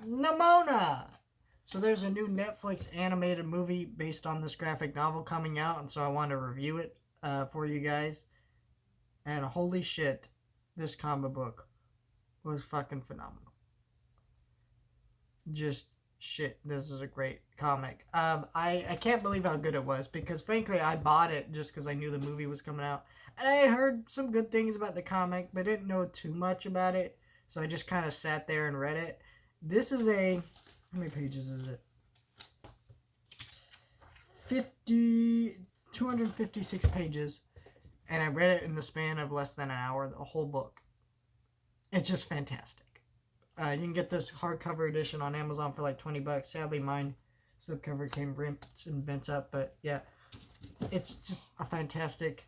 Nimona! So there's a new Netflix animated movie based on this graphic novel coming out, and so I wanted to review it for you guys. And holy shit, this comic book was fucking phenomenal. Just shit, this is a great comic. I can't believe how good it was because frankly I bought it just because I knew the movie was coming out, and I had heard some good things about the comic, but didn't know too much about it, so I just kind of sat there and read it. This is a, how many pages is it? 256 pages, and I read it in the span of less than an hour, the whole book. It's just fantastic. You can get this hardcover edition on Amazon for like $20. Sadly, mine slipcover came ripped and bent up, but yeah, it's just a fantastic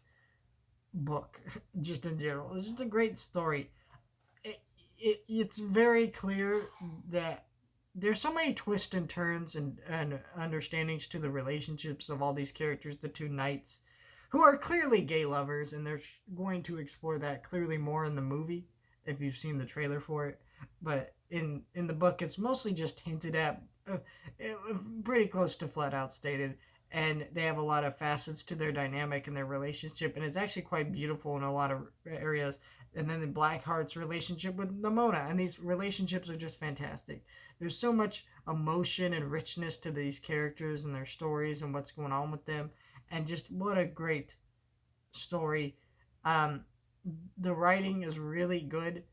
book, just in general. It's just a great story. It's very clear that there's so many twists and turns and understandings to the relationships of all these characters, the two knights, who are clearly gay lovers, and they're going to explore that clearly more in the movie, if you've seen the trailer for it. But in the book, it's mostly just hinted at, pretty close to flat out stated, and they have a lot of facets to their dynamic and their relationship, and it's actually quite beautiful in a lot of areas. And then the Blackheart's relationship with Nimona, and these relationships are just fantastic. There's so much emotion and richness to these characters and their stories and what's going on with them, and just what a great story. The writing is really good.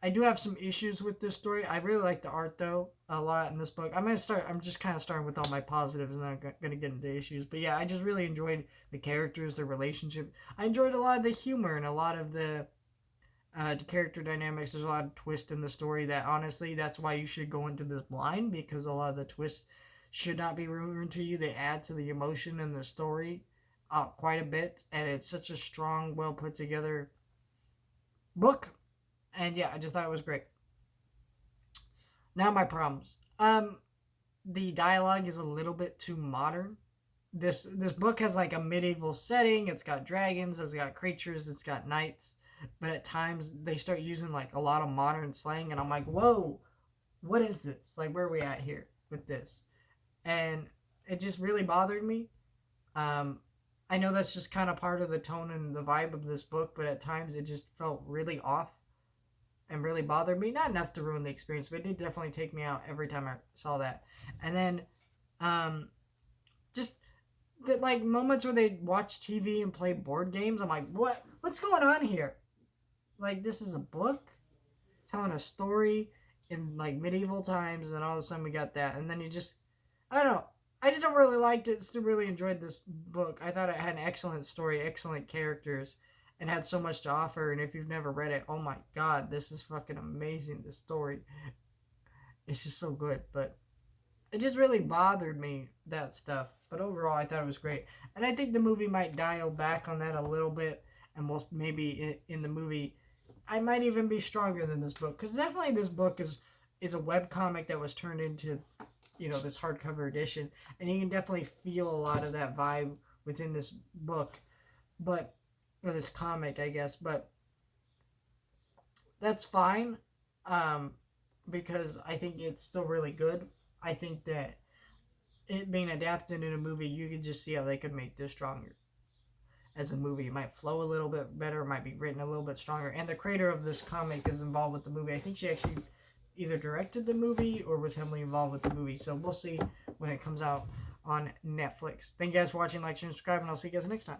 I do have some issues with this story. I really like the art though a lot in this book. I'm just kind of starting with all my positives, and I'm gonna get into issues. But yeah, I just really enjoyed the characters, the relationship. I enjoyed a lot of the humor and a lot of the character dynamics. There's a lot of twist in the story that honestly, that's why you should go into this blind, because a lot of the twists should not be ruined to you. They add to the emotion and the story quite a bit, and it's such a strong, well put together book. And yeah, I just thought it was great. Now my problems. The dialogue is a little bit too modern. This book has like a medieval setting. It's got dragons, it's got creatures, it's got knights, but at times they start using like a lot of modern slang, and I'm like, whoa, what is this? Like, where are we at here with this? And it just really bothered me. I know that's just kind of part of the tone and the vibe of this book, but at times it just felt really off and really bothered me. Not enough to ruin the experience, but it did definitely take me out every time I saw that. And then, just the like moments where they watch TV and play board games. I'm like, what's going on here? Like, this is a book telling a story in like medieval times, and all of a sudden we got that, and then you just, I don't know. I just don't really liked it. Still really enjoyed this book. I thought it had an excellent story, excellent characters, and had so much to offer. And if you've never read it, oh my god, this is fucking amazing. This story, it's just so good. But it just really bothered me, that stuff. But overall, I thought it was great. And I think the movie might dial back on that a little bit, and most maybe in the movie, I might even be stronger than this book, because definitely this book is a webcomic that was turned into, this hardcover edition, and you can definitely feel a lot of that vibe within this book, or this comic, I guess. But that's fine, because I think it's still really good. I think that it being adapted in a movie, you can just see how they could make this stronger. As a movie, it might flow a little bit better, it might be written a little bit stronger. And the creator of this comic is involved with the movie. I think she actually either directed the movie or was heavily involved with the movie. So we'll see when it comes out on Netflix. Thank you guys for watching, like, share, and subscribe, and I'll see you guys next time.